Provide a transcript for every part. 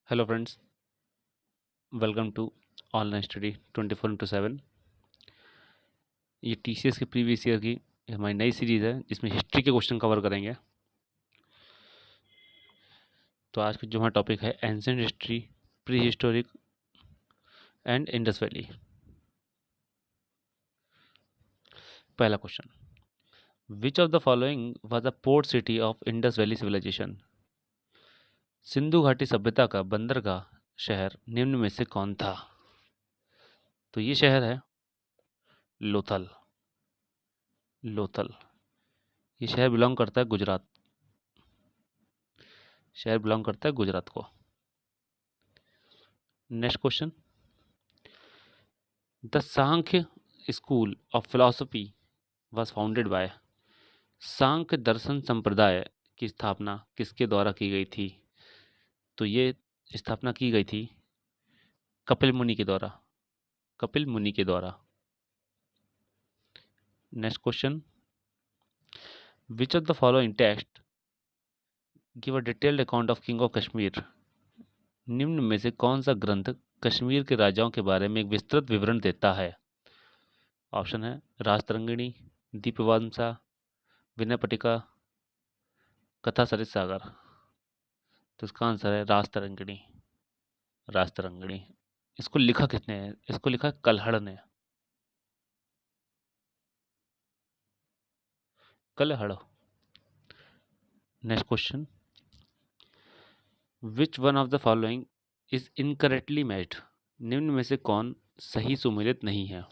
Hello friends, welcome to online study 24/7। ये TCS के previous year की हमारी नई सीरीज़ है जिसमें हिस्ट्री के क्वेश्चन कवर करेंगे। तो आज का जो हमारा टॉपिक है ancient history, prehistoric and Indus valley. पहला question, which of the following was the port city of Indus valley civilisation? Sindhu घाटी सभ्यता का बंदरगाह शहर निम्न में से कौन था? तो ये शहर है लोथल। लोथल ये शहर बिलोंग करता है गुजरात। शहर बिलोंग करता है गुजरात को। Next question, the Sankhya school of philosophy was founded by। सांख्य दर्शन संप्रदाय की स्थापना किसके द्वारा की गई थी? तो ये स्थापना की गई थी कपिल मुनि के द्वारा। कपिल मुनि के द्वारा। Next question, which of the following text give a detailed account of king of Kashmir? निम्न में से कौन सा ग्रंथ कश्मीर के राजाओं के बारे में एक विस्तृत विवरण देता है? ऑप्शन है राजतरंगिणी, दीपवंसा, विनय पटिका, कथा सरित सागर। तो इसका आंसर है राजतरंगिणी। राजतरंगिणी। इसको लिखा किसने है? इसको लिखा कल्हड़ ने। Kalhana. Next question, which one of the following is incorrectly matched? निम्न में से कौन सही सुमेलित नहीं है?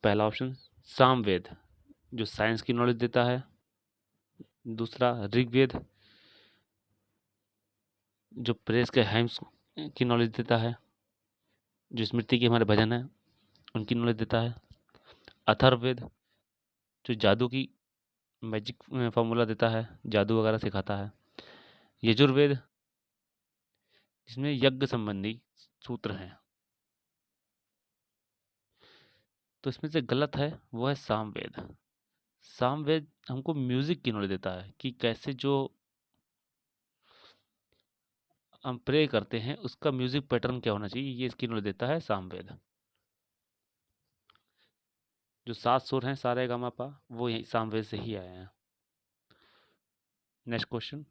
पहला ऑप्शन सामवेद, जो साइंस की नॉलेज देता है। दूसरा ऋग्वेद, जो प्रेस के हाइम्स की नॉलेज देता है, जो स्मृति के हमारे भजन है उनकी नॉलेज देता है। अथर्ववेद, जो जादू की मैजिक फॉर्मूला देता है, जादू वगैरह सिखाता है। यजुर्वेद, जिसमें यज्ञ संबंधी सूत्र हैं। तो इसमें से गलत है वो है सामवेद। सामवेद हमको म्यूजिक की नॉलेज देता है कि कैसे जो हम प्रे करते हैं उसका म्यूजिक पैटर्न क्या होना चाहिए, ये इसकी नॉलेज देता है सामवेद। जो 7 सुर हैं सा रे गा मा पा, वो यही सामवेद से ही आए हैं। Next question,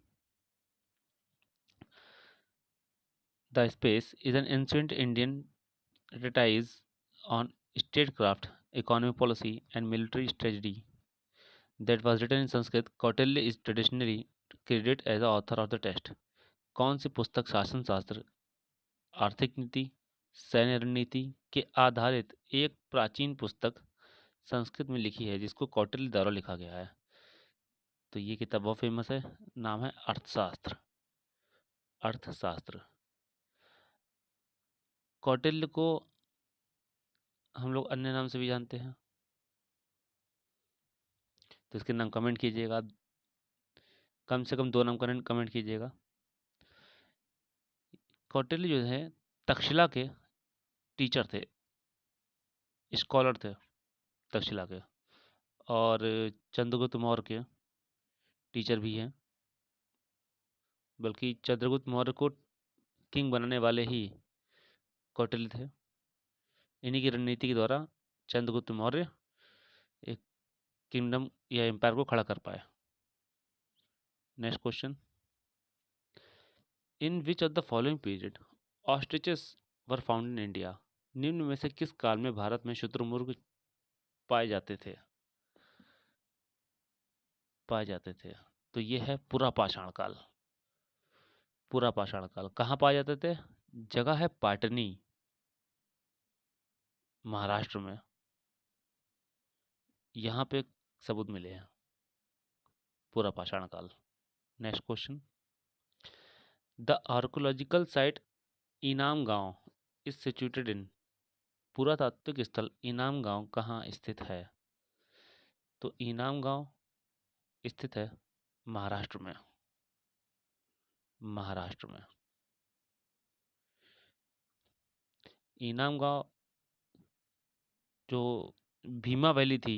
the space is an ancient Indian treatise on statecraft, economic policy, and military strategy that was written in Sanskrit. Kautilya is traditionally credited as the author of the text. कौन सी पुस्तक शासन शास्त्र, आर्थिक नीति, सैन्य रणनीति के आधारित एक प्राचीन पुस्तक संस्कृत में लिखी है जिसको कौटिल्य द्वारा लिखा गया है? तो ये किताब बहुत फेमस है, नाम है अर्थशास्त्र। अर्थशास्त्र। कौटिल्य को हम लोग अन्य नाम से भी जानते हैं, तो इसके नाम कमेंट कीजिएगा। कम से कम 2 नाम कमेंट कीजिएगा। कौटिल्य जो है तक्षशिला के टीचर थे, स्कॉलर थे तक्षशिला के, और चंद्रगुप्त मौर्य के टीचर भी हैं। बल्कि चंद्रगुप्त मौर्य को किंग बनाने वाले ही कौटिल्य थे। इन्हीं की रणनीति के द्वारा चंद्रगुप्त मौर्य एक किंगडम या एम्पायर को खड़ा कर पाए। Next question, in which of the following period ostriches were found in India? निम्न में से किस काल में भारत में शुतुरमुर्ग पाए जाते थे? तो ये है पुरा पाषाण काल। पुरा पाषाण काल कहाँ पाए जाते थे? जगह है पाटनी, महाराष्ट्र में। यहाँ पे सबूत मिले हैं पुरा पाषाण काल। Next question, the archaeological site इनाम गांव इज सिचुएटेड इन? पुरातात्विक स्थल इनाम गांव कहाँ स्थित है? तो इनाम गांव स्थित है महाराष्ट्र में। महाराष्ट्र में इनाम गांव जो भीमा वैली थी,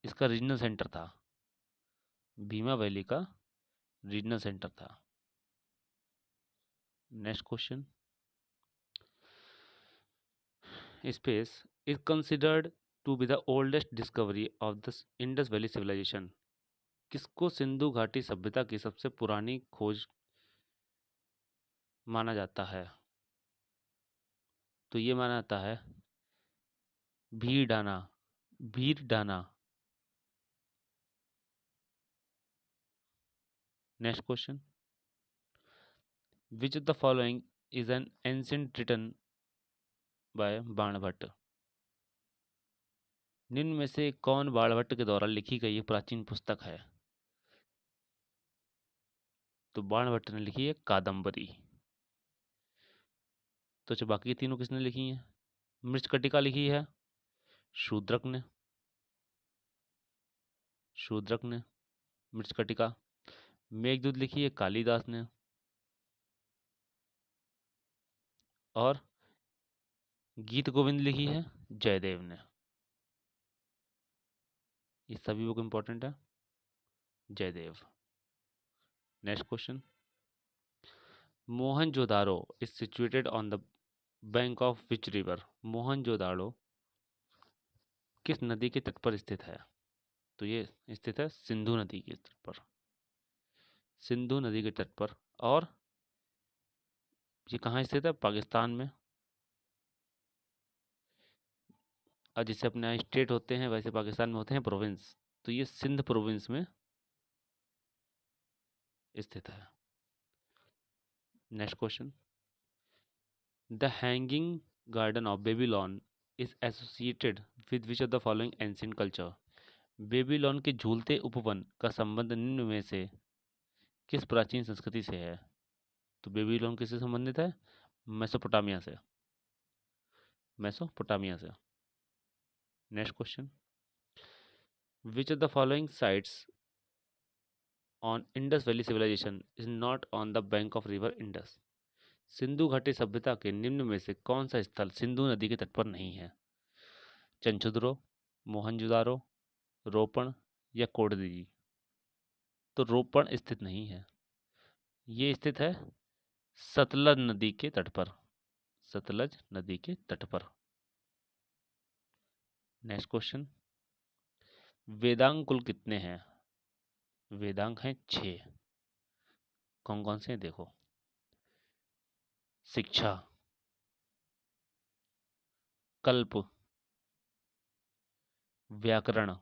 इसका रीजनल सेंटर था। भीमा वैली का रीजनल सेंटर था। Next question, space is considered to be the oldest discovery of the Indus valley civilisation. किसको सिंधु घाटी सभ्यता की सबसे पुरानी खोज माना जाता है? तो ये माना जाता है भीड़ डाना। Next question, which of the following is an ancient written by Banabhatta. निम्न में से कौन बाणभट्ट के द्वारा लिखी गई एक प्राचीन पुस्तक है? तो बाणभट्ट ने लिखी है कादम्बरी। तो जो बाकी तीनों किसने लिखी हैं? मृच्छकटिका लिखी है शूद्रक ने, मृच्छकटिका। मेघदूत लिखी है कालिदास ने, और गीत गोविंद लिखी है जयदेव ने। ये सभी बुक इंपॉर्टेंट है। Jayadev. Next question, Mohenjodaro is situated on the bank of which river. Mohenjodaro किस नदी के तट पर स्थित है? तो ये स्थित है सिंधु नदी के तट पर, सिंधु नदी के तट पर। और ये कहाँ स्थित है? पाकिस्तान में। और जैसे अपने यहाँ स्टेट होते हैं वैसे पाकिस्तान में होते हैं प्रोविंस, तो ये सिंध प्रोविंस में स्थित है। Next question, the hanging garden of Babylon is associated with which of the following ancient culture. Babylon के झूलते उपवन का संबंध निम्न में से किस प्राचीन संस्कृति से है? तो बेबीलोन किससे संबंधित है? मेसोपोटामिया से, मेसोपोटामिया से। Next question, which of the following sites on Indus valley civilisation is not on the bank of river Indus. Sindhu घाटी सभ्यता के निम्न में से कौन सा स्थल सिंधु नदी के तट पर नहीं है? चंचुद्रो, मोहनजोदारो, रोपण या कोडदीजी। तो रोपण स्थित नहीं है, ये स्थित है सतलज नदी के तट पर, सतलज नदी के तट पर। नेक्स्ट क्वेश्चन, वेदांग कुल कितने हैं? वेदांग हैं 6। कौन कौन से हैं देखो, शिक्षा, कल्प, व्याकरण,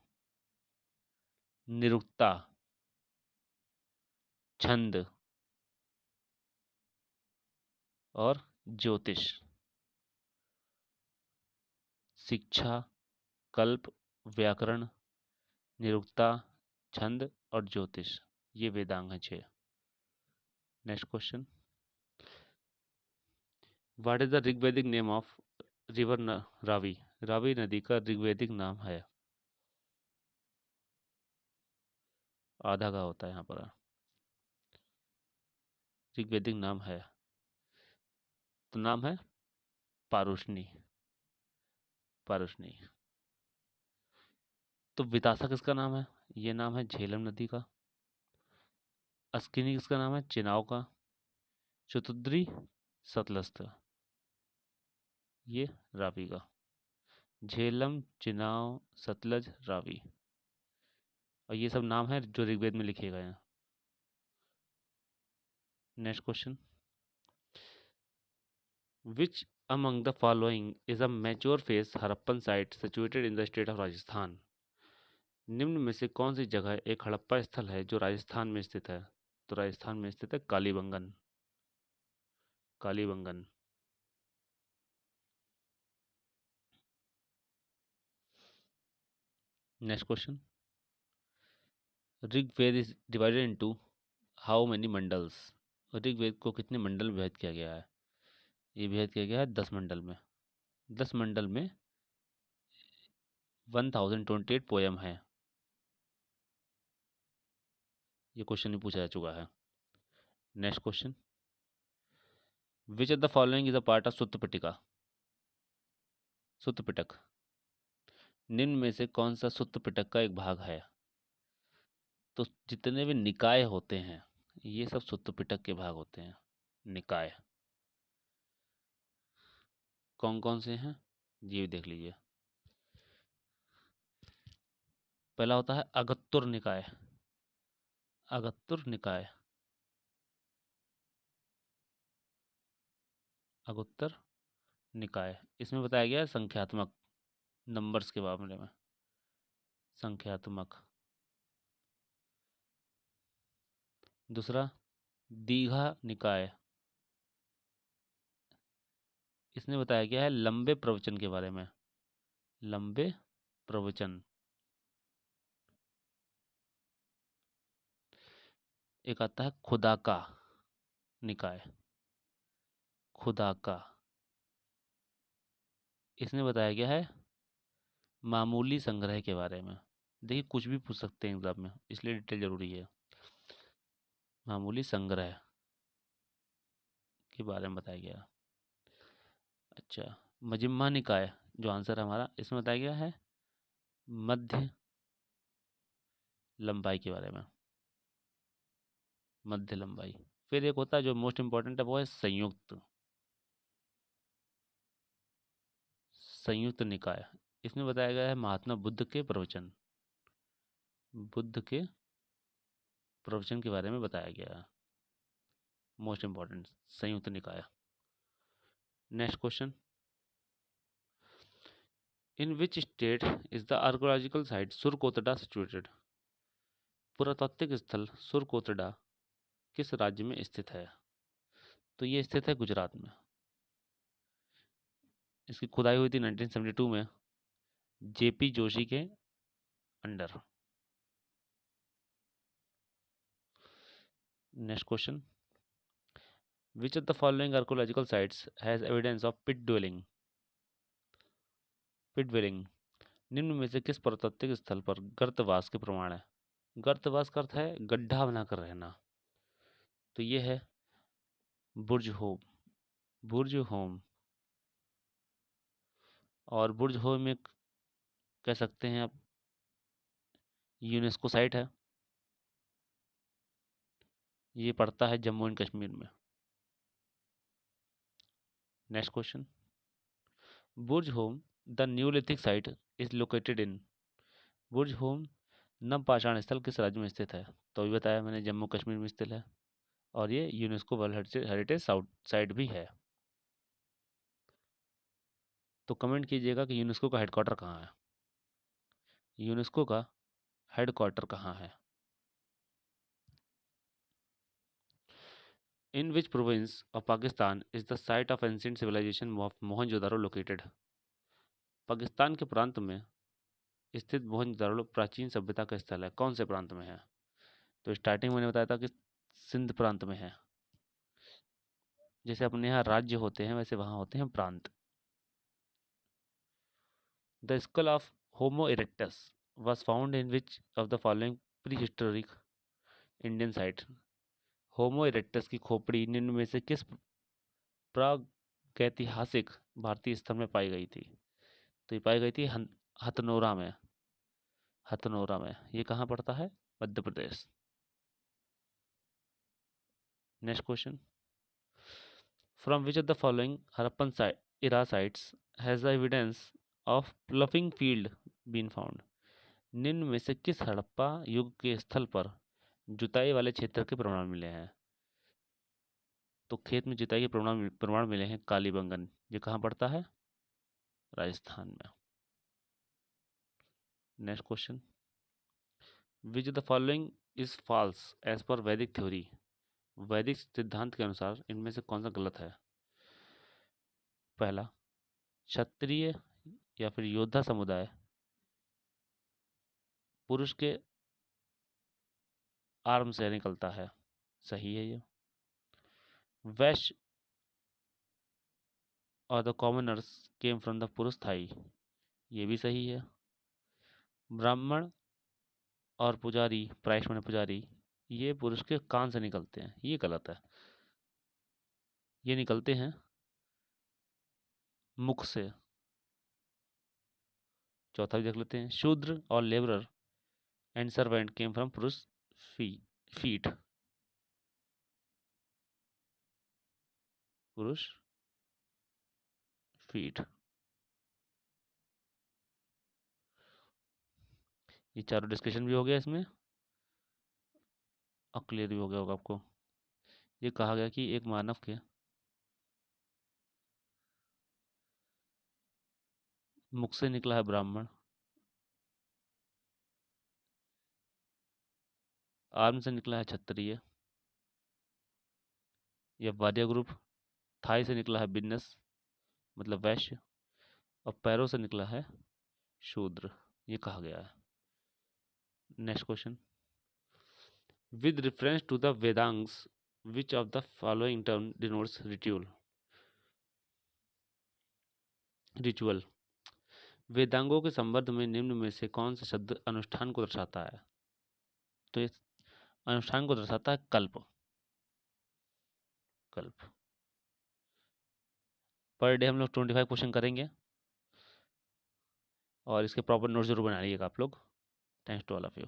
निरुक्ता, छंद और ज्योतिष। शिक्षा, कल्प, व्याकरण, निरुक्ता, छंद और ज्योतिष, ये वेदांग हैं 6। Next question, what is the Rigvedic name of river Ravi. Ravi नदी का ऋग्वैदिक नाम है, आधा का होता है यहाँ पर, ऋग्वैदिक नाम है, तो नाम है पारुष्णी, पारुष्णी। तो वितासा किसका नाम है? ये नाम है झेलम नदी का। अस्किनी किसका नाम है? चिनाव का। चतुद्री सतलज, ये रावी का। झेलम, चिनाव, सतलज, रावी, और ये सब नाम है जो ऋग्वेद में लिखे गए हैं। Next question, which among the following is a mature phase Harappan site situated in the state of Rajasthan. निम्न में से कौन सी जगह एक हड़प्पा स्थल है जो राजस्थान में स्थित है? तो राजस्थान में स्थित है Kalibangan, Kalibangan. Next question, Rigveda is divided into how many mandals. Rigveda को कितने मंडल में विभाजित किया गया है? ये विभाजित किया गया है 10 मंडल में। 10 मंडल में 1028 पोयम है। ये क्वेश्चन भी पूछा जा चुका है। Next question, which of the following is a part of Sutta Pitaka. Sutta Pitaka निम्न में से कौन सा सुत्त पिटक का एक भाग है? तो जितने भी निकाय होते हैं, ये सब सुत्त पिटक के भाग होते हैं। निकाय कौन कौन से हैं ये भी देख लीजिए। पहला होता है अगत्तुर निकाय। अगत्तुर निकाय, अगुत्तर निकाय, इसमें बताया गया है संख्यात्मक नंबर्स के मामले में। संख्यात्मक। दूसरा दीघा निकाय, इसमें बताया गया है लंबे प्रवचन के बारे में। लंबे प्रवचन। एक आता है खुदा का निकाय। खुदा का, इसमें बताया गया है मामूली संग्रह के बारे में। देखिए कुछ भी पूछ सकते हैं एग्जाम में, इसलिए डिटेल जरूरी है। मामूली संग्रह के बारे में बताया गया। अच्छा, मजिम्मा निकाय जो आंसर है हमारा, इसमें बताया गया है मध्य लंबाई के बारे में। मध्य लंबाई। फिर एक होता है जो मोस्ट इंपॉर्टेंट है, वो है संयुक्त। संयुक्त निकाय, इसमें बताया गया है महात्मा बुद्ध के प्रवचन। बुद्ध के प्रवचन के बारे में बताया गया है। Most important Samyutta Nikaya. Next question, in which state is the archaeological site Surkotada situated? पुरातात्विक स्थल सुरकोतडा किस राज्य में स्थित है? तो ये स्थित है गुजरात में। इसकी खुदाई हुई थी 1972 में जेपी जोशी के under. Next question, which of the following archaeological sites has evidence of pit dwelling? Pit dwelling, निम्न में से किस पुरातात्विक स्थल पर गर्तवास के प्रमाण है? गर्तवास का अर्थ है गड्ढा बनाकर रहना। तो ये है बुर्ज होम। बुर्ज होम, और बुर्ज होम एक कह सकते हैं आप यूनेस्को साइट है। ये पड़ता है जम्मू एंड कश्मीर में। Next question, Burj home the Neolithic site is located in? Burj home नवपाषाण स्थल किस राज्य में स्थित है? तो अभी बताया मैंने जम्मू कश्मीर में स्थित है, और ये यूनेस्को वर्ल्ड हेरिटेज साइट भी है। तो कमेंट कीजिएगा कि यूनेस्को का हेडक्वार्टर कहाँ है। यूनेस्को का हेडक्वार्टर कहाँ है? In which province of Pakistan is the site of ancient civilisation of Mohenjodaro located? Pakistan के प्रांत में स्थित मोहनजोदारो प्राचीन सभ्यता का स्थल है। कौन से प्रांत में है? तो स्टार्टिंग मैंने बताया था कि सिंध प्रांत में है। जैसे अपने यहाँ राज्य होते हैं वैसे वहाँ होते हैं प्रांत। The skull of homo erectus was found in which of the following prehistoric Indian site? Homo erectus की खोपड़ी निम्न में से किस प्रागैतिहासिक भारतीय स्थल में पाई गई थी? तो ये पाई गई थी हथनोरा में। हथनोरा में, ये कहाँ पड़ता है? Madhya Pradesh. Next question, from which of the following Harappan era sites has the evidence of ploughing field been found? निम्न में से किस हड़प्पा युग के स्थल पर जुताई वाले क्षेत्र के प्रमाण मिले हैं? तो खेत में जुताई के प्रमाण मिले हैं कालीबंगन। ये कहाँ पड़ता है? राजस्थान में। Next question, which the following is false as per Vedic theory? वैदिक सिद्धांत के अनुसार इनमें से कौन सा गलत है? पहला, क्षत्रिय या फिर योद्धा समुदाय पुरुष के आर्म से निकलता है। सही है ये। वैश्य और the commoners came from the पुरुष थाई। ये भी सही है। ब्राह्मण और पुजारी, प्रायश्च माने पुजारी, ये पुरुष के कान से निकलते हैं। ये गलत है। ये निकलते हैं मुख से। चौथा भी देख लेते हैं, शूद्र और labourer and servant came from पुरुष फी फीट। पुरुष फीट। ये चारों डिस्कशन भी हो गया इसमें और क्लियर भी हो गया होगा आपको। ये कहा गया कि एक मानव के मुख से निकला है ब्राह्मण, आर्म से निकला है क्षत्रिय या वाद्य ग्रुप, थाई से निकला है बिजनेस मतलब वैश्य, और पैरों से निकला है शूद्र। ये कहा गया है। Next question, with reference to the Vedangas which of the following term denotes ritual. वेदांगों के संबंध में निम्न में से कौन सा शब्द अनुष्ठान को दर्शाता है? तो ये अनुष्ठान को दर्शाता है कल्प। कल्प। पर डे हम लोग 25 क्वेश्चन करेंगे और इसके प्रॉपर नोट जरूर बनाइएगा आप लोग। Thanks to all of you.